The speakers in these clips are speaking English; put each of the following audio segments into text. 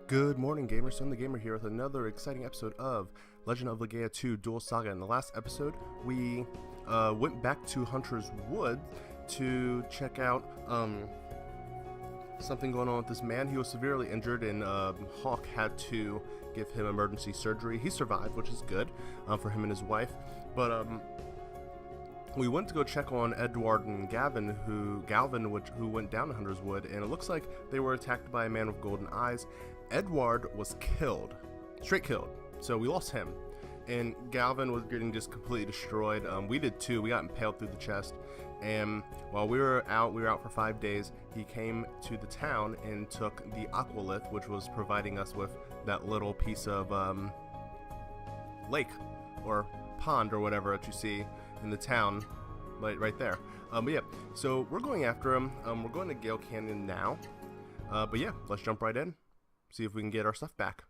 Good morning, gamers. Son the Gamer here with another exciting episode of Legend of Legaia 2 Duel Saga. In the last episode, we went back to Hunter's Wood to check out something going on with this man. He was severely injured, and Hawk had to give him emergency surgery. He survived, which is good for him and his wife. But we went to go check on Edouard and Galvin, who went down to Hunter's Wood, and it looks like they were attacked by a man with golden eyes. Edouard was killed, straight killed, so we lost him, and Galvin was getting just completely destroyed. We did too. We got impaled through the chest, and while we were out for 5 days. He came to the town and took the Aqualith, which was providing us with that little piece of lake or pond or whatever that you see in the town, right there. But yeah, so we're going after him. We're going to Gale Canyon now. But yeah, let's jump right in. See if we can get our stuff back.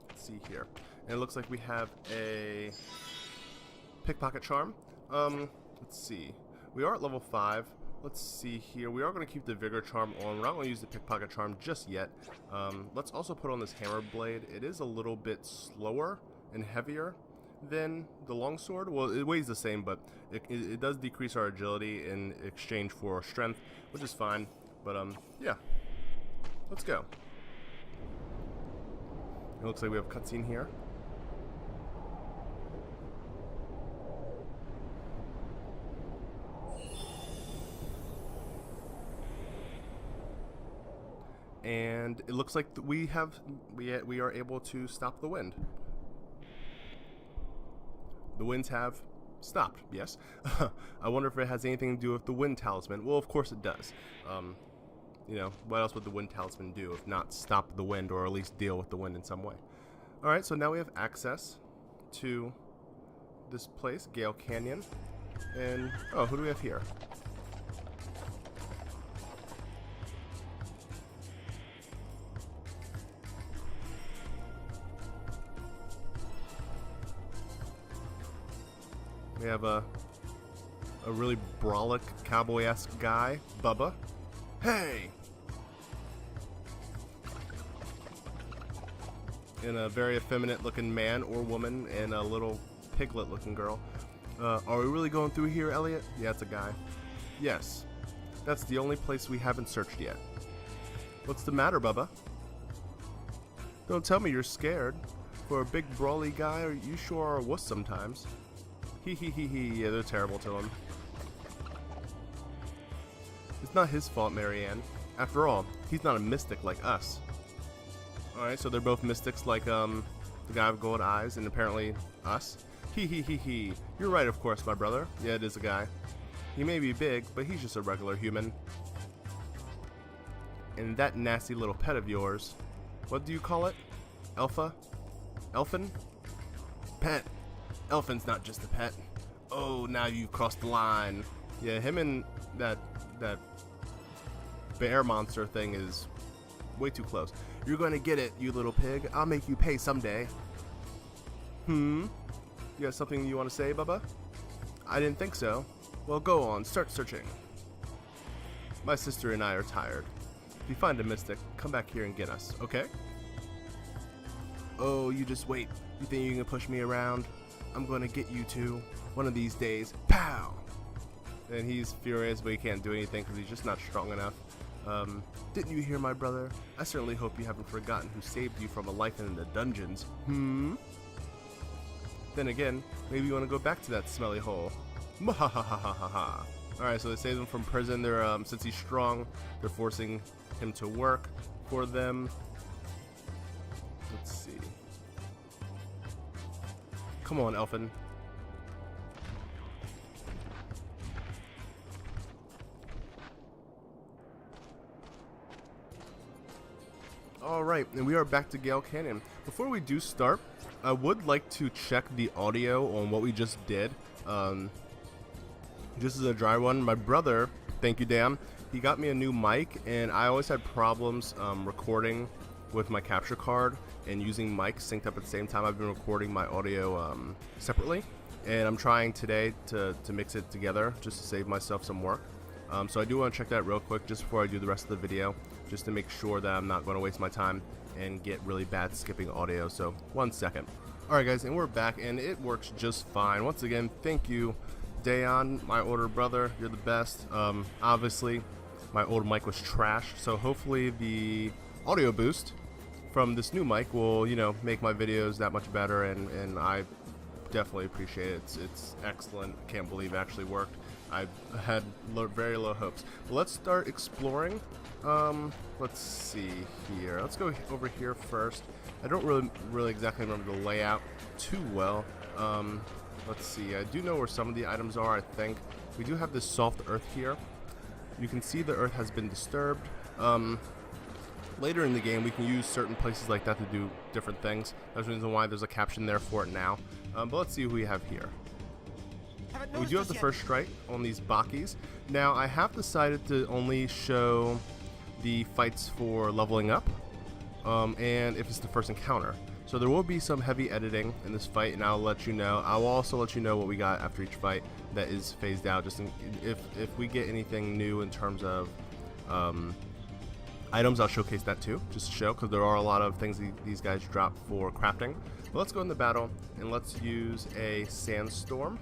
Let's see here. And it looks like we have a pickpocket charm. Let's see. We are at level 5. Let's see here. We are going to keep the vigor charm on. We're not going to use the pickpocket charm just yet. Let's also put on this hammer blade. It is a little bit slower and heavier than the longsword. Well, it weighs the same, but it does decrease our agility in exchange for strength, which is fine. But yeah, let's go. It looks like we have a cutscene here. And it looks like we are able to stop the wind. The winds have stopped, yes. I wonder if it has anything to do with the wind talisman. Well, of course it does. You know, what else would the wind talisman do if not stop the wind, or at least deal with the wind in some way? Alright, so now we have access to this place, Gale Canyon. And, oh, who do we have here? We have a really brolic, cowboy-esque guy, Bubba. Hey! And a very effeminate-looking man or woman, and a little piglet-looking girl. Are we really going through here, Elliot? Yeah, it's a guy. Yes. That's the only place we haven't searched yet. What's the matter, Bubba? Don't tell me you're scared. For a big, brawly guy, you sure are a wuss sometimes. Yeah, they're terrible to him. It's not his fault, Marianne. After all, he's not a mystic like us. Alright, so they're both mystics like the guy with gold eyes and apparently us. You're right, of course, my brother. Yeah, it is a guy. He may be big, but he's just a regular human. And that nasty little pet of yours, what do you call it? Elfa? Elfin? Pet. Elfin's not just a pet. Oh, now you've crossed the line. Yeah, him and that bear monster thing is way too close. You're gonna get it, you little pig. I'll make you pay someday. You got something you want to say, Bubba? I didn't think so. Well, go on, start searching. My sister and I are tired. If you find a mystic, come back here and get us, okay? Oh, you just wait. You think you can push me around? I'm gonna get you two one of these days. Pow! And he's furious, but he can't do anything because he's just not strong enough. Didn't you hear, my brother? I certainly hope you haven't forgotten who saved you from a life in the dungeons. Then again, maybe you want to go back to that smelly hole. Mwahahahaha. Alright, so they saved him from prison. They're since he's strong, they're forcing him to work for them. Let's see. Come on, Elfin. Alright, and we are back to Gale Canyon. Before we do start, I would like to check the audio on what we just did. Just as a dry one, my brother, thank you Dan, he got me a new mic, and I always had problems recording with my capture card and using mics synced up at the same time. I've been recording my audio separately, and I'm trying today to mix it together just to save myself some work. So I do want to check that real quick just before I do the rest of the video. just to make sure that I'm not going to waste my time and get really bad skipping audio. So 1 second. Alright guys, and we're back, and it works just fine. Once again, thank you, Dayon, my older brother. You're the best. Obviously, my old mic was trash, so hopefully the audio boost from this new mic will, you know, make my videos that much better, and I definitely appreciate it. It's excellent. Can't believe it actually worked. I had very low hopes. But let's start exploring. Let's see here. Let's go over here first. I don't really exactly remember the layout too well. Let's see. I do know where some of the items are, I think. We do have this soft earth here. You can see the earth has been disturbed. Later in the game, we can use certain places like that to do different things. That's the reason why there's a caption there for it now. But let's see who we have here. We do have the first strike on these Bakis. Now, I have decided to only show the fights for leveling up, and if it's the first encounter. So there will be some heavy editing in this fight, and I'll let you know. I will also let you know what we got after each fight that is phased out, just if we get anything new in terms of items. I'll showcase that too, just to show, because there are a lot of things these guys drop for crafting. But let's go into battle, and let's use a sandstorm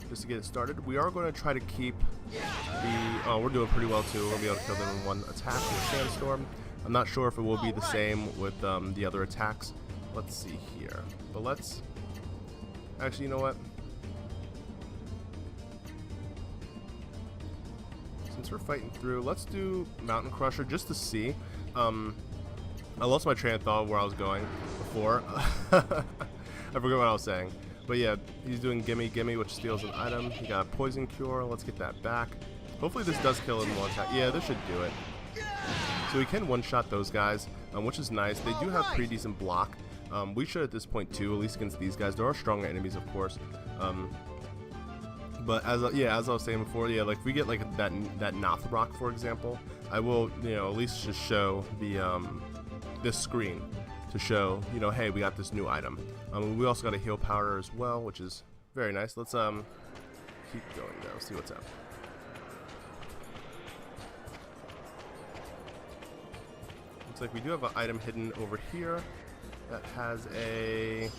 just to get it started. We are going to try to keep the... Oh, we're doing pretty well too. We'll be able to kill them in one attack with sandstorm. I'm not sure if it will be the same with the other attacks. Let's see here. But let's... Actually, you know what? Since we're fighting through, let's do Mountain Crusher just to see. I lost my train of thought where I was going before. I forgot what I was saying. But yeah, he's doing Gimme Gimme, which steals an item. He got a Poison Cure. Let's get that back. Hopefully this does kill in one attack. Yeah, this should do it. So we can one-shot those guys, which is nice. They do have pretty decent block. We should at this point too, at least against these guys. There are stronger enemies, of course. But as I was saying before, yeah, like if we get like that Noth Rock, for example, I will, you know, at least just show the this screen to show, you know, hey, we got this new item. We also got a heal powder as well, which is very nice. Let's keep going though. See what's up. Looks like we do have an item hidden over here that has a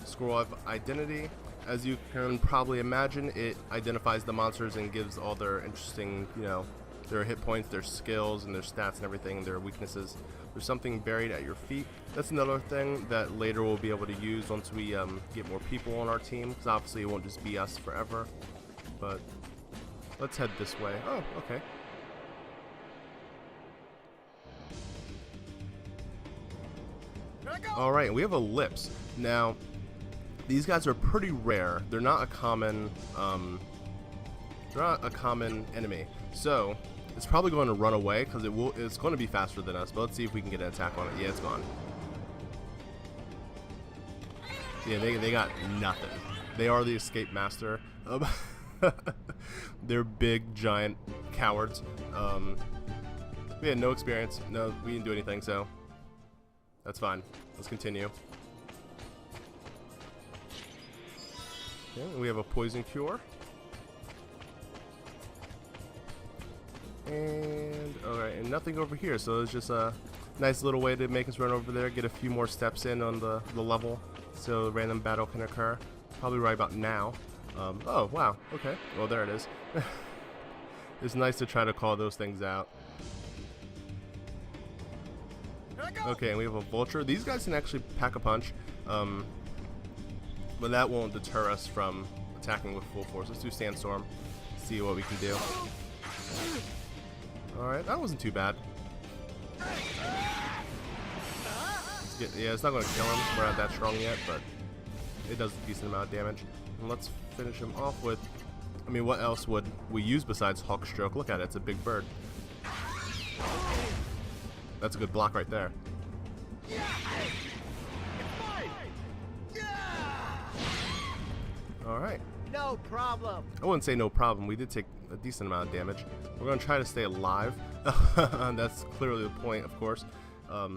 scroll of identity. As you can probably imagine, it identifies the monsters and gives all their interesting, you know, their hit points, their skills, and their stats and everything, their weaknesses. There's something buried at your feet. That's another thing that later we'll be able to use once we get more people on our team, because obviously it won't just be us forever. But let's head this way. Oh, okay. Alright, we have a Lips. Now, these guys are pretty rare. They're not a common enemy. So it's probably going to run away because it's going to be faster than us. But let's see if we can get an attack on it. Yeah, it's gone. Yeah, they got nothing. They are the escape master. They're big, giant cowards. We had no experience. No, we didn't do anything, so that's fine. Let's continue. Okay, we have a Poison Cure. And, alright, and nothing over here, so it's just a nice little way to make us run over there, get a few more steps in on the level, so a random battle can occur. Probably right about now. Oh, wow, okay, well there it is. It's nice to try to call those things out. Okay, and we have a Vulture. These guys can actually pack a punch. But that won't deter us from attacking with full force. Let's do Sandstorm, see what we can do. Alright, that wasn't too bad. Yeah, it's not going to kill him. We're not that strong yet, but it does a decent amount of damage. And let's finish him off with... I mean, what else would we use besides Hawk Stroke? Look at it, it's a big bird. That's a good block right there. Alright. No problem. I wouldn't say no problem. We did take a decent amount of damage. We're going to try to stay alive. That's clearly the point, of course. Not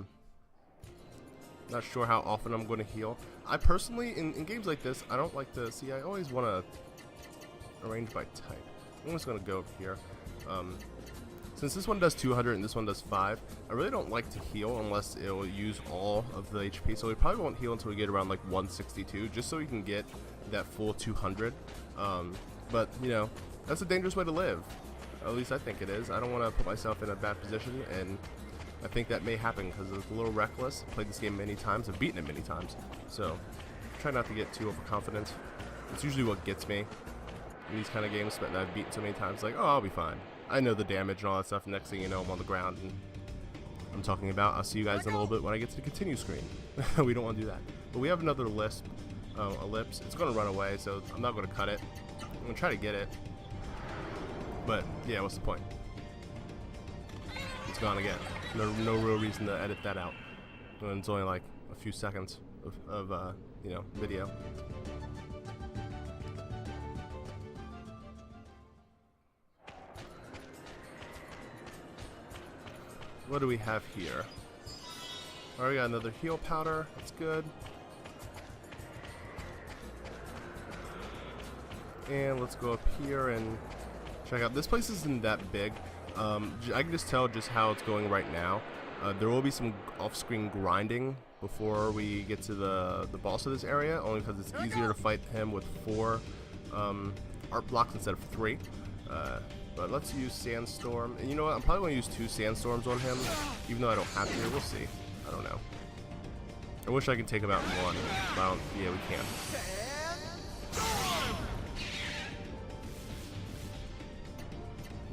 sure how often I'm going to heal. I personally, in games like this, I don't like to see. I always want to arrange by type. I'm just going to go over here. Since this one does 200 and this one does 5, I really don't like to heal unless it will use all of the HP. So we probably won't heal until we get around like 162, just so we can get that full 200. But, you know, that's a dangerous way to live. At least I think it is. I don't want to put myself in a bad position, and I think that may happen because it's a little reckless. I've played this game many times. I've beaten it many times. So try not to get too overconfident. It's usually what gets me in these kind of games that I've beaten so many times. Like, oh, I'll be fine. I know the damage and all that stuff. Next thing you know, I'm on the ground and I'm talking about. I'll see you guys in a little bit when I get to the continue screen. We don't want to do that. But we have another ellipse. It's going to run away, so I'm not going to cut it. I'm going to try to get it. But, yeah, what's the point? It's gone again. No real reason to edit that out. And it's only like a few seconds of you know, video. What do we have here? Alright, we got another heal powder. That's good. And let's go up here and check out. This place isn't that big. I can just tell just how it's going right now. There will be some off-screen grinding before we get to the boss of this area, only because it's easier to fight him with 4 art blocks instead of 3. But let's use Sandstorm. And you know what? I'm probably going to use 2 Sandstorms on him, even though I don't have to. We'll see. I don't know. I wish I could take him out in 1. But I don't, yeah, we can.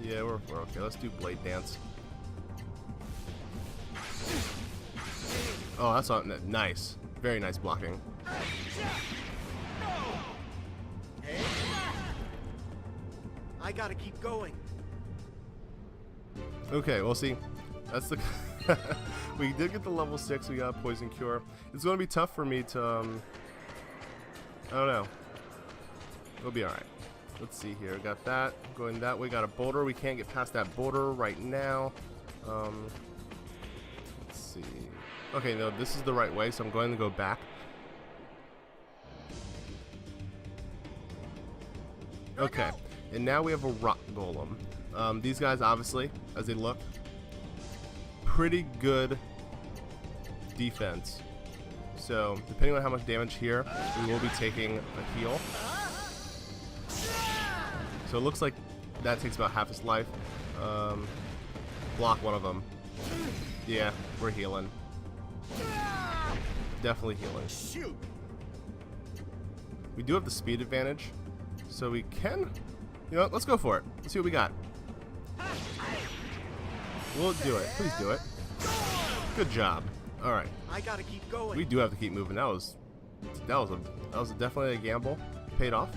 Yeah, we're okay. Let's do Blade Dance. Oh, that's not nice. Very nice blocking. I gotta keep going. Okay, well, see, that's the. We did get the level 6. We got Poison Cure. It's going to be tough for me to. I don't know. We'll be alright. Let's see here. Got that. Going that way. Got a boulder. We can't get past that boulder right now. Let's see. Okay, no, this is the right way, so I'm going to go back. Okay, and now we have a rock golem. These guys, obviously, as they look, pretty good defense. So, depending on how much damage here, we will be taking a heal. So it looks like that takes about half his life. Block one of them. Yeah, we're healing. Definitely healing. Shoot. We do have the speed advantage, so we can. You know what? Let's go for it. Let's see what we got. We'll do it. Please do it. Good job. All right. I gotta keep going. We do have to keep moving. That was definitely a gamble. Paid off.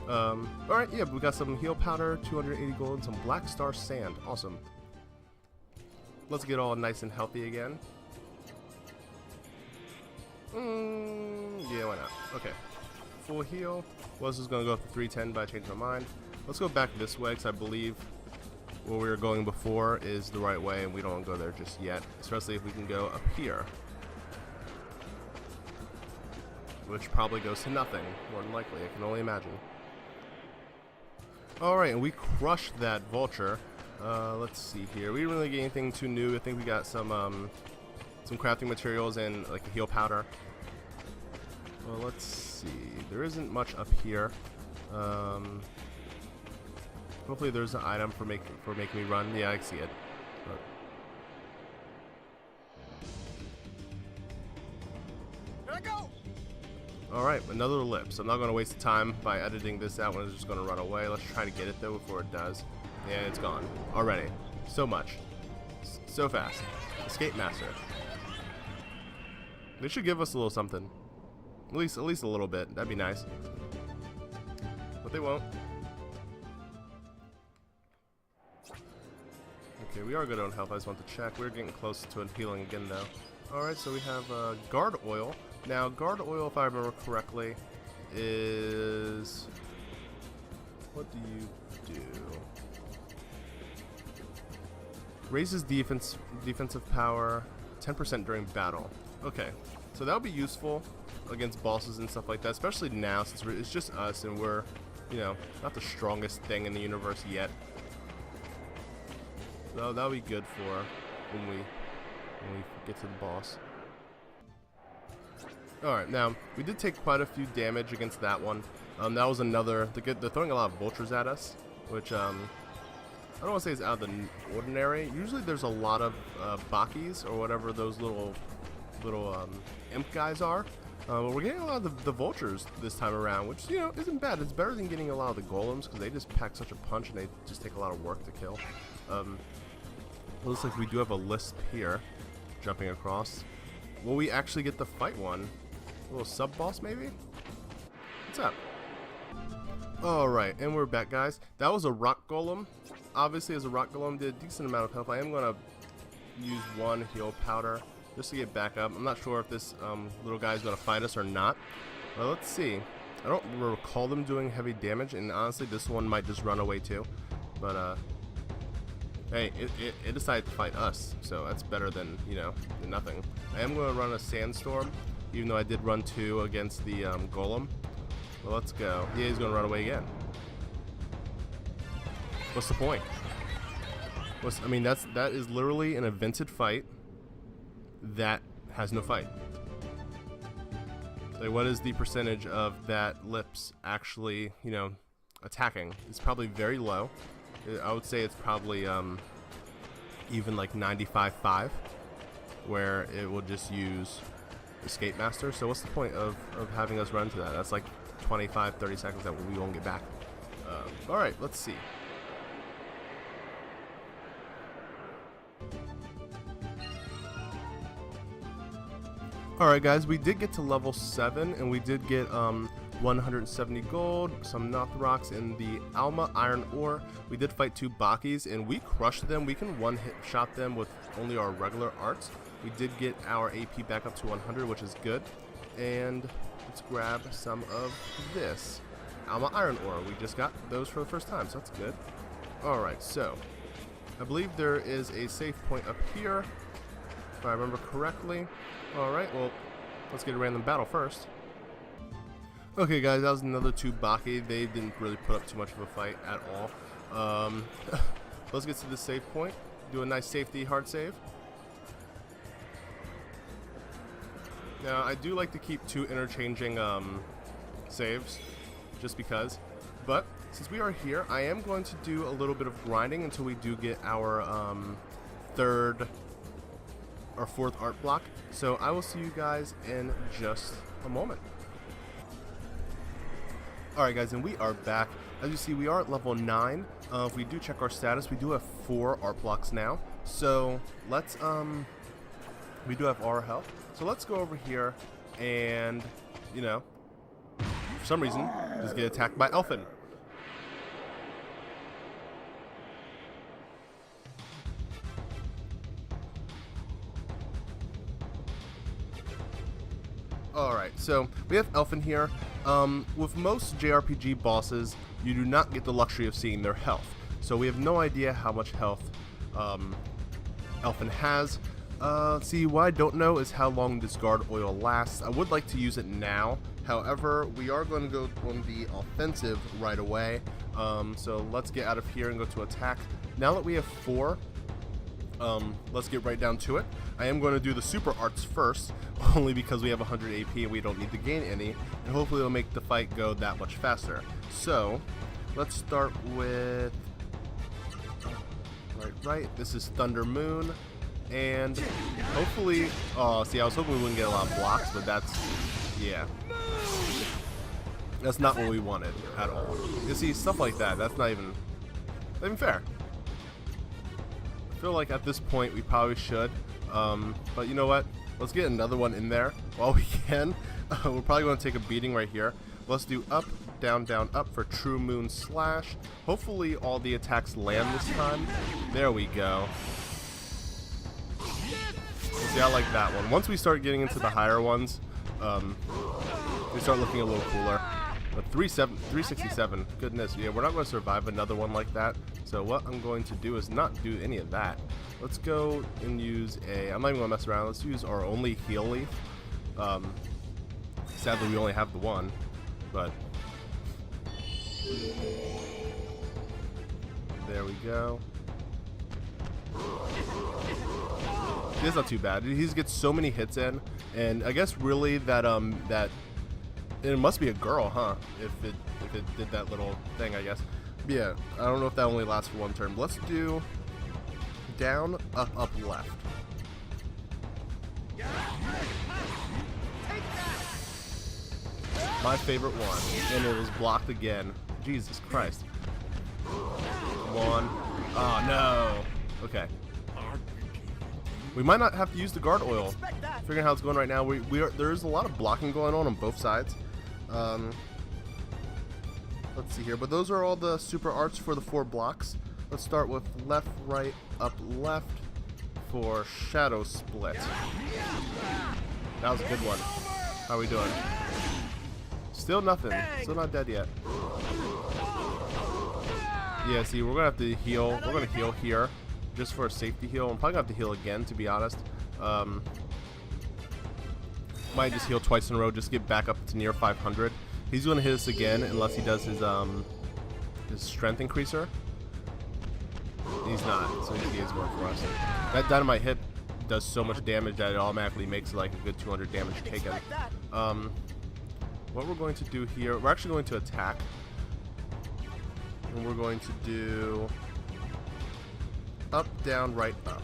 All right. Yeah, we got some heal powder, 280 gold, and some black star sand. Awesome. Let's get all nice and healthy again. Yeah, why not? Okay. Full heal. Was just gonna go up to 310, but I changed my mind. Let's go back this way, because I believe where we were going before is the right way, and we don't want to go there just yet, especially if we can go up here, which probably goes to nothing, more than likely. I can only imagine. Alright, and we crushed that vulture. Let's see here. We didn't really get anything too new. I think we got some crafting materials and like a heal powder. Well, let's see. There isn't much up here. Hopefully there's an item for making me run. Yeah, I see it. Here I go. Alright, another ellipse. I'm not going to waste the time by editing this out when it's just going to run away. Let's try to get it though before it does. And it's gone. Already. So much. So fast. Escape Master. They should give us a little something. At least a little bit. That'd be nice. But they won't. Okay, we are good on health. I just want to check. We're getting close to healing again, though. Alright, so we have guard oil. Now, guard oil, if I remember correctly, is... What do you do? Raises defensive power 10% during battle. Okay, so that would be useful against bosses and stuff like that, especially now since it's just us and we're, you know, not the strongest thing in the universe yet. So that'll be good for when we get to the boss. Alright, now, we did take quite a few damage against that one. That was another, they're throwing a lot of vultures at us, which, I don't want to say it's out of the ordinary. Usually there's a lot of Bakis, or whatever those little imp guys are. But we're getting a lot of the vultures this time around, which, you know, isn't bad. It's better than getting a lot of the golems, because they just pack such a punch, and they just take a lot of work to kill. It looks like we do have a lisp here, jumping across. Will we actually get the fight one? A little sub-boss, maybe? What's up? Alright, and we're back, guys. That was a rock golem. Obviously, as a rock golem, did a decent amount of health. I am going to use one heal powder just to get back up. I'm not sure if this little guy is going to fight us or not. Well, let's see. I don't recall them doing heavy damage, and honestly, this one might just run away too. But, hey, it decided to fight us, so that's better than, you know, than nothing. I am going to run a sandstorm, even though I did run 2 against the golem. Well, let's go. Yeah, he's going to run away again. What's the point? I mean, that is literally an invented fight that has no fight. Like, what is the percentage of that lips actually, you know, attacking? It's probably very low. I would say it's probably even like 95.5, where it will just use Escape Master. So what's the point of having us run to that? That's like 25-30 seconds that we won't get back. Alright, let's see. Alright guys, we did get to level 7, and we did get 170 gold, some Noth rocks, and the Alma iron ore. We did fight 2 Bakis, and we crushed them. We can one-hit shot them with only our regular arts. We did get our AP back up to 100, which is good. And let's grab some of this Alma iron ore. We just got those for the first time, so that's good. Alright, so I believe there is a save point up here, if I remember correctly. Alright, well, let's get a random battle first. Okay guys, that was another 2 Baki. They didn't really put up too much of a fight at all. Let's get to the save point. Do a nice safety hard save. Now, I do like to keep 2 interchanging saves, just because. But, since we are here, I am going to do a little bit of grinding until we do get our 3rd or 4th art block. So I will see you guys in just a moment. Alright guys, and we are back. As you see, we are at level 9. If we do check our status, we do have 4 art blocks now. So let's, we do have our health. So let's go over here and, you know, for some reason, just get attacked by Elfin. Alright, so we have Elfin here. With most JRPG bosses, you do not get the luxury of seeing their health. So we have no idea how much health Elfin has. See, what I don't know is how long this guard oil lasts. I would like to use it now. However, we are going to go on the offensive right away. So let's get out of here and go to attack. Now that we have 4, let's get right down to it. I am going to do the super arts first, only because we have 100 AP and we don't need to gain any, and hopefully it'll make the fight go that much faster. So, let's start with, right, this is Thunder Moon, and hopefully, see, I was hoping we wouldn't get a lot of blocks, but that's, yeah. That's not what we wanted at all. You see, stuff like that, that's not even fair. I feel like at this point we probably should, but you know what? Let's get another one in there while we can. We're probably going to take a beating right here. Let's do up, down, up for True Moon Slash. Hopefully all the attacks land this time. There we go. See, I like that one. Once we start getting into the higher ones, they start looking a little cooler. But 367, goodness, yeah, we're not going to survive another one like that. So what I'm going to do is not do any of that. Let's go and use I'm not even going to mess around, let's use our only heal leaf. Sadly, we only have the one, but there we go. It's not too bad. He just gets so many hits in, and I guess really that that it must be a girl, huh? If it did that little thing, I guess. But yeah, I don't know if that only lasts for one turn. But let's do down, up, up, left. My favorite one, and it was blocked again. Jesus Christ. Come on. Oh no. Okay. We might not have to use the guard oil. Figuring how it's going right now, there is a lot of blocking going on both sides. Let's see here, but those are all the super arts for the 4 blocks. Let's start with left, right, up, left for shadow split. That was a good one. How are we doing? Still nothing. Still not dead yet. Yeah, see, we're gonna have to heal. We're gonna heal here just for a safety heal. I'm probably gonna have to heal again, to be honest. Might just heal twice in a row, just get back up to near 500. He's gonna hit us again unless he does his strength increaser. He's not, so he is going for us. That dynamite hit does so much damage that it automatically makes like a good 200 damage taken. What we're going to do here, we're actually going to attack, and we're going to do up, down, right, up.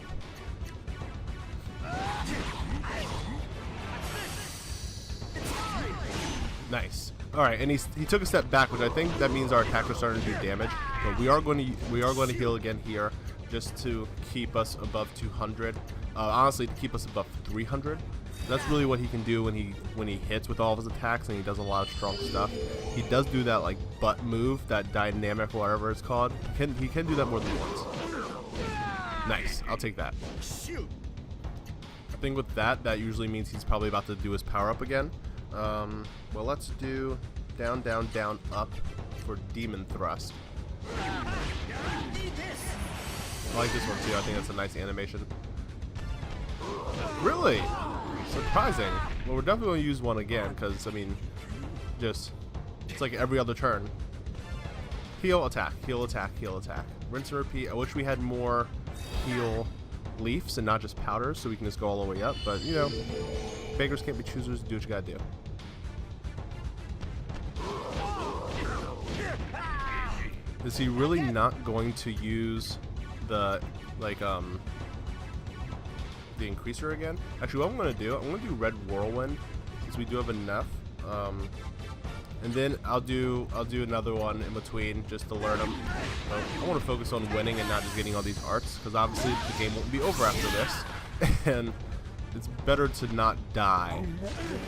Nice. All right, and he took a step back, which I think that means our attack is starting to do damage. But we are going to heal again here, just to keep us above 200. Honestly, to keep us above 300. That's really what he can do when he hits with all of his attacks, and he does a lot of strong stuff. He does do that like butt move, that dynamic, whatever it's called. He can do that more than once. Nice. I'll take that. I think with that usually means he's probably about to do his power up again. Well, let's do down, down, down, up for demon thrust. I like this one too. I think that's a nice animation. Really? Surprising. Well, we're definitely going to use one again because, I mean, it's like every other turn. Heal, attack, heal, attack, heal, attack. Rinse and repeat. I wish we had more heal leaves and not just powders so we can just go all the way up. But, you know, beggars can't be choosers. Do what you got to do. Is he really not going to use the, like, the increaser again? Actually, what I'm going to do, I'm going to do Red Whirlwind, since we do have enough. And then I'll do another one in between, just to learn them. I want to focus on winning and not just getting all these arts, because obviously the game won't be over after this. And it's better to not die.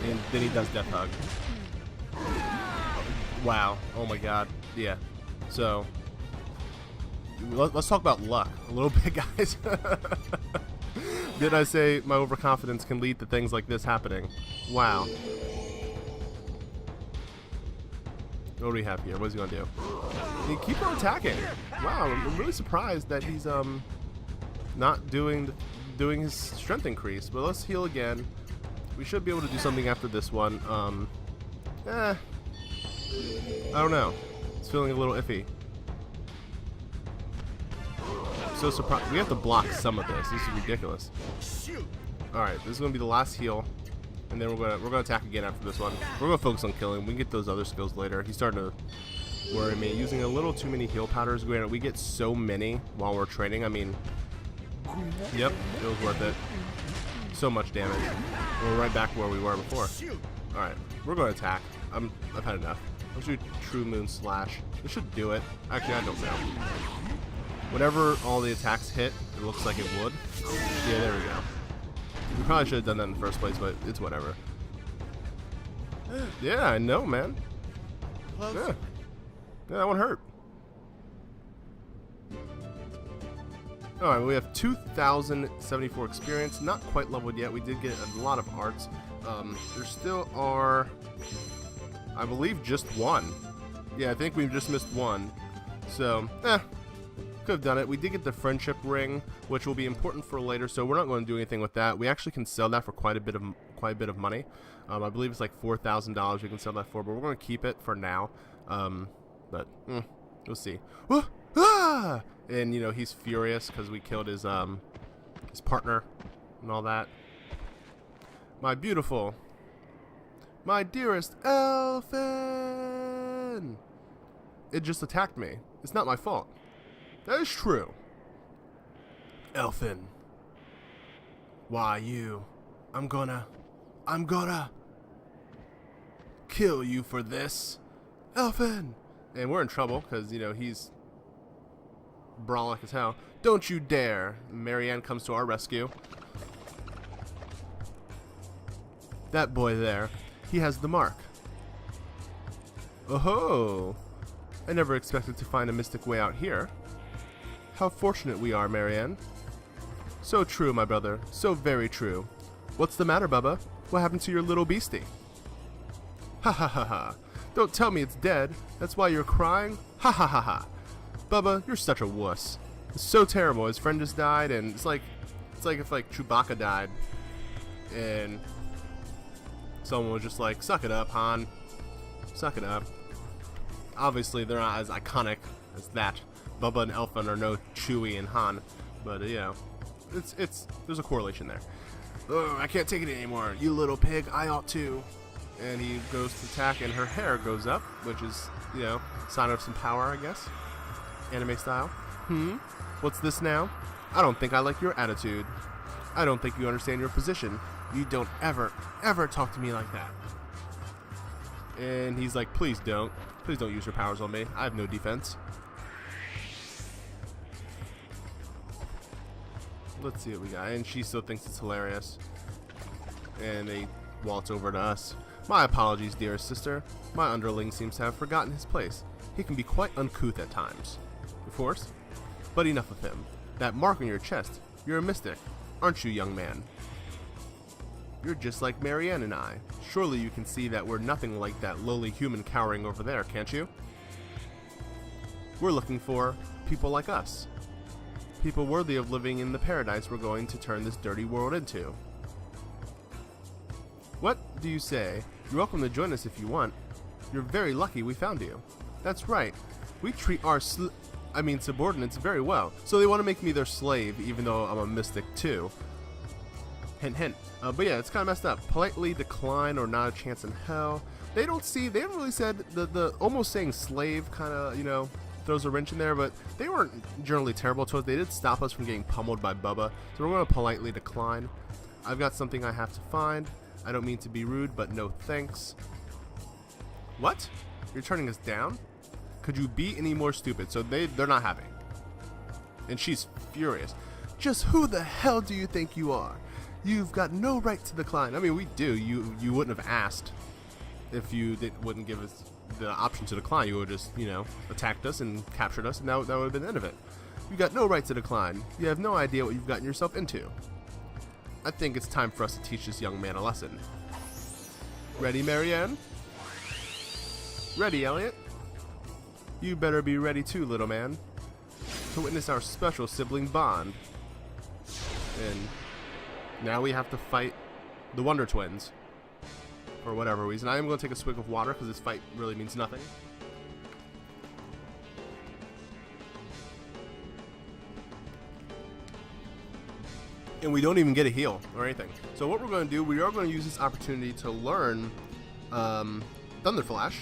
And then he does Death Hug. Wow. Oh my god. Yeah. So, let's talk about luck a little bit, guys. Did I say my overconfidence can lead to things like this happening? Wow. What do we have here? What is he gonna do? He keep on attacking. Wow, I'm really surprised that he's not doing his strength increase. But let's heal again. We should be able to do something after this one. I don't know. It's feeling a little iffy. I'm so surprised. We have to block some of this. This is ridiculous. Alright, this is gonna be the last heal. And then we're gonna attack again after this one. We're gonna focus on killing. We can get those other skills later. He's starting to worry me. Using a little too many heal powders. Granted, we get so many while we're training. I mean, yep, it was worth it. So much damage. We're right back where we were before. Alright, we're gonna attack. I've had enough. Let's do True Moon Slash. This should do it. Actually, I don't know. Whenever all the attacks hit, it looks like it would. Yeah, there we go. We probably should have done that in the first place, but it's whatever. Yeah, I know, man. Yeah, that one hurt. Alright, we have 2,074 experience. Not quite leveled yet. We did get a lot of arts. There still are, I believe, just one. Yeah, I think we've just missed one. So, could have done it. We did get the friendship ring, which will be important for later, so we're not going to do anything with that. We actually can sell that for quite a bit of money. I believe it's like $4,000 we can sell that for, but we're going to keep it for now. But we'll see. And you know, he's furious because we killed his partner. and all that. My beautiful, my dearest Elfin! It just attacked me. It's not my fault. That is true. Elfin. Why you? I'm gonna kill you for this. Elfin! And we're in trouble, because, you know, he's brolic as hell. Don't you dare! Marianne comes to our rescue. That boy there, he has the mark. Oh-ho! I never expected to find a mystic way out here. How fortunate we are, Marianne. So true, my brother. So very true. What's the matter, Bubba? What happened to your little beastie? Ha ha ha ha. Don't tell me it's dead. That's why you're crying? Ha ha ha ha. Bubba, you're such a wuss. It's so terrible. His friend just died, and it's like if like Chewbacca died, and someone was just like, suck it up, Han. Suck it up. Obviously, they're not as iconic as that. Bubba and Elfin are no Chewie and Han, but you know, there's a correlation there. Oh, I can't take it anymore. You little pig, I ought to. And he goes to attack, and her hair goes up, which is, you know, sign of some power, I guess. Anime style. What's this now? I don't think I like your attitude. I don't think you understand your position. You don't ever talk to me like that. And he's like, please don't. Please don't use your powers on me. I have no defense. Let's see what we got. And she still thinks it's hilarious. And they waltz over to us. My apologies, dearest sister. My underling seems to have forgotten his place. He can be quite uncouth at times. Of course. But enough of him. That mark on your chest. You're a mystic, aren't you, young man? You're just like Marianne and I. Surely you can see that we're nothing like that lowly human cowering over there, can't you? We're looking for people like us. People worthy of living in the paradise we're going to turn this dirty world into. What do you say? You're welcome to join us if you want. You're very lucky we found you. That's right. We treat our subordinates very well. So they want to make me their slave, even though I'm a mystic too. Hint, hint. But yeah, it's kind of messed up. Politely decline or not a chance in hell. They haven't really said the almost saying slave kind of, you know, throws a wrench in there, but they weren't generally terrible to us. They did stop us from getting pummeled by Bubba, so we're going to politely decline. I've got something I have to find. I don't mean to be rude, but no thanks. What? You're turning us down? Could you be any more stupid? So they're not happy. And she's furious. Just who the hell do you think you are? You've got no right to decline. I mean, we do. You wouldn't have asked if you wouldn't give us the option to decline. You would just, you know, attacked us and captured us, and that would have been the end of it. You got no right to decline. You have no idea what you've gotten yourself into. I think it's time for us to teach this young man a lesson. Ready, Marianne? Ready, Elliot? You better be ready too, little man, to witness our special sibling bond. And now we have to fight the Wonder Twins for whatever reason. I am going to take a swig of water because this fight really means nothing. And we don't even get a heal or anything. So what we're going to do, we are going to use this opportunity to learn Thunder Flash.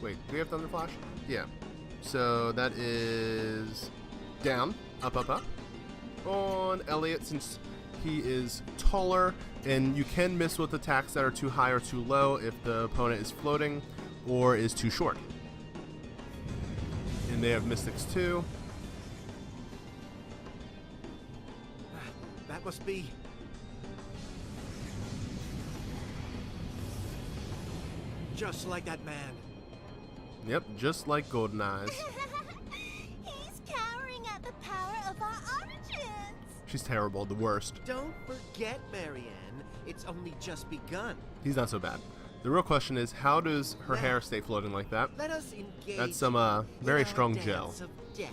Wait, do we have Thunder Flash? Yeah. So that is down, up, up, up. On Elliot, since he is taller, and you can miss with attacks that are too high or too low if the opponent is floating or is too short. And they have Mystics too. That must be... just like that man. Yep, just like Golden Eyes. He's cowering at the power of our origins. She's terrible, the worst. Don't forget, Marianne. It's only just begun. He's not so bad. The real question is, how does her hair stay floating like that? Let us engage. That's some very strong gel. Of death.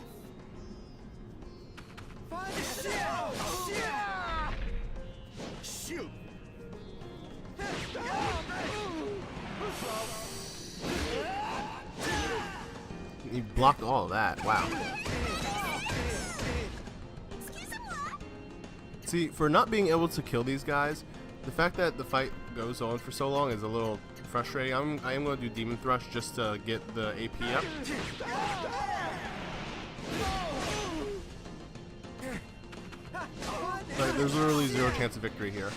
Shoot! He blocked all of that. Wow. See, for not being able to kill these guys, the fact that the fight goes on for so long is a little frustrating. I am going to do Demon Thrust just to get the AP up. Like, there's literally zero chance of victory here.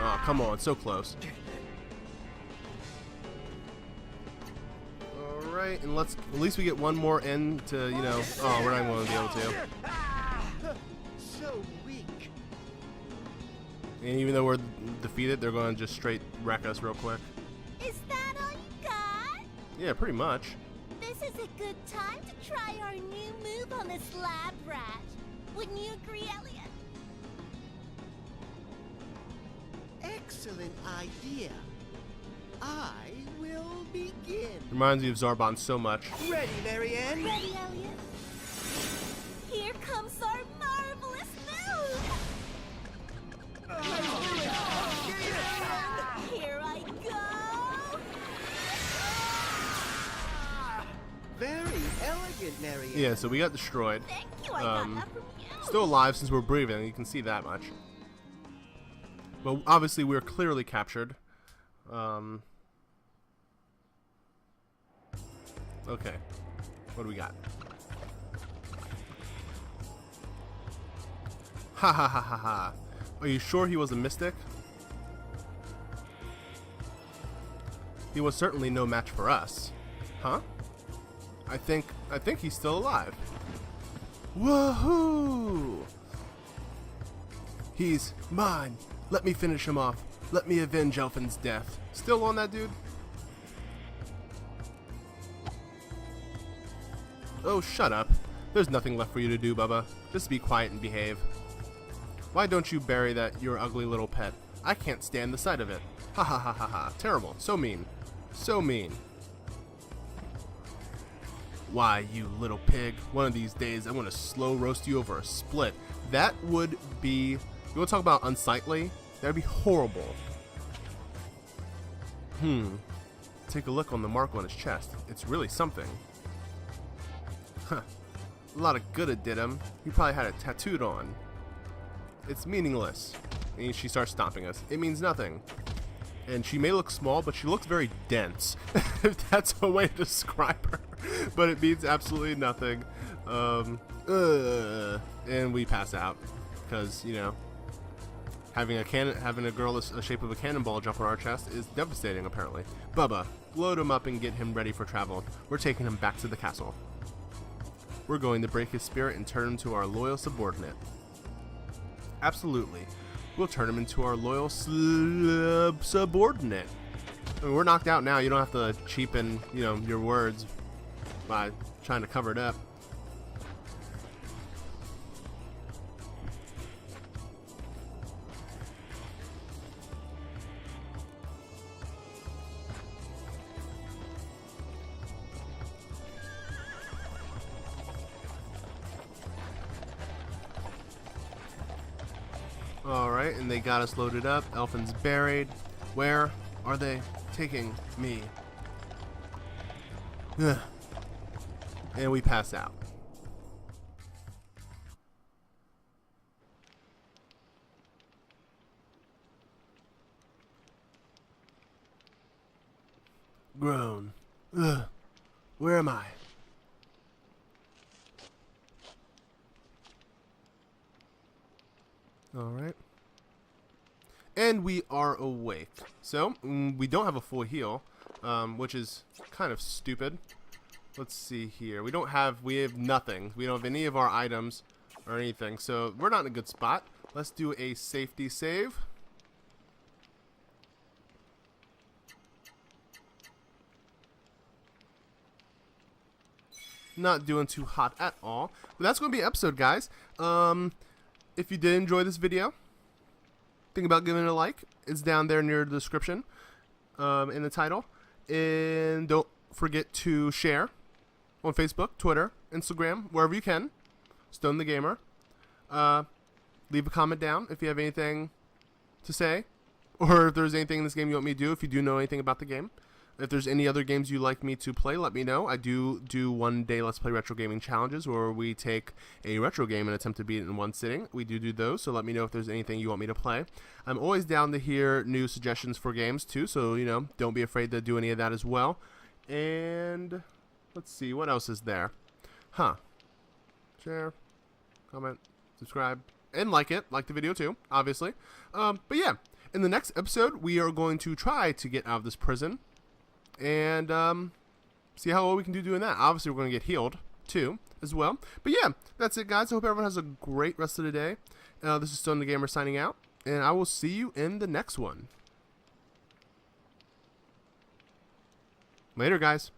Oh, come on, so close. Alright, and let's, at least we get one more end to, you know, oh, we're not even going to be able to. So weak. And even though we're defeated, they're going to just straight wreck us real quick. Is that all you got? Yeah, pretty much. This is a good time to try our new move on this lab rat. Wouldn't you agree, Elliot? Excellent idea. I will begin. Reminds me of Zarbon so much. Ready, Marianne? Ready, Elliot? Here comes our marvelous move! Here I go! Very elegant, Marianne. Yeah, so we got destroyed. Thank you, I got that from you. Still alive since we're breathing, you can see that much. But obviously we're clearly captured. Okay, what do we got? Ha ha ha ha ha. Are you sure he was a mystic? He was certainly no match for us. Huh? I think he's still alive. Woohoo! He's mine. Let me finish him off. Let me avenge Elfin's death. Still on that dude? Oh, shut up. There's nothing left for you to do, Bubba. Just be quiet and behave. Why don't you bury that, your ugly little pet? I can't stand the sight of it. Ha ha ha ha ha. Terrible. So mean. So mean. Why, you little pig. One of these days, I'm going to slow roast you over a split. That would be... You want to talk about unsightly? That would be horrible. Take a look on the mark on his chest. It's really something. Huh. A lot of good it did him. He probably had it tattooed on. It's meaningless. And she starts stomping us. It means nothing. And she may look small, but she looks very dense. If that's a way to describe her. But it means absolutely nothing. And we pass out. Because, you know, having a girl the shape of a cannonball jump on our chest is devastating, apparently. Bubba, load him up and get him ready for travel. We're taking him back to the castle. We're going to break his spirit and turn him to our loyal subordinate. Absolutely. We'll turn him into our loyal subordinate. I mean, we're knocked out now. You don't have to cheapen, you know, your words by trying to cover it up. Alright, and they got us loaded up. Elfin's buried. Where are they taking me? Ugh. And we pass out. Groan. Ugh. Where am I? Alright. And we are awake. So, we don't have a full heal, which is kind of stupid. Let's see here. We have nothing. We don't have any of our items or anything. So, we're not in a good spot. Let's do a safety save. Not doing too hot at all. But that's going to be an episode, guys. If you did enjoy this video, think about giving it a like. It's down there near the description, in the title. And don't forget to share on Facebook, Twitter, Instagram, wherever you can. Stone the Gamer. Leave a comment down if you have anything to say, or if there's anything in this game you want me to do, if you do know anything about the game. If there's any other games you'd like me to play, let me know. I do one day Let's Play Retro Gaming Challenges where we take a retro game and attempt to beat it in one sitting. We do those, so let me know if there's anything you want me to play. I'm always down to hear new suggestions for games too, so, you know, don't be afraid to do any of that as well. And let's see, what else is there? Share, comment, subscribe, and like it. Like the video too, obviously. But yeah, in the next episode, we are going to try to get out of this prison. And see how well we can do doing that. Obviously, we're going to get healed, too, as well. But yeah, that's it, guys. I hope everyone has a great rest of the day. This is Stone the Gamer signing out. And I will see you in the next one. Later, guys.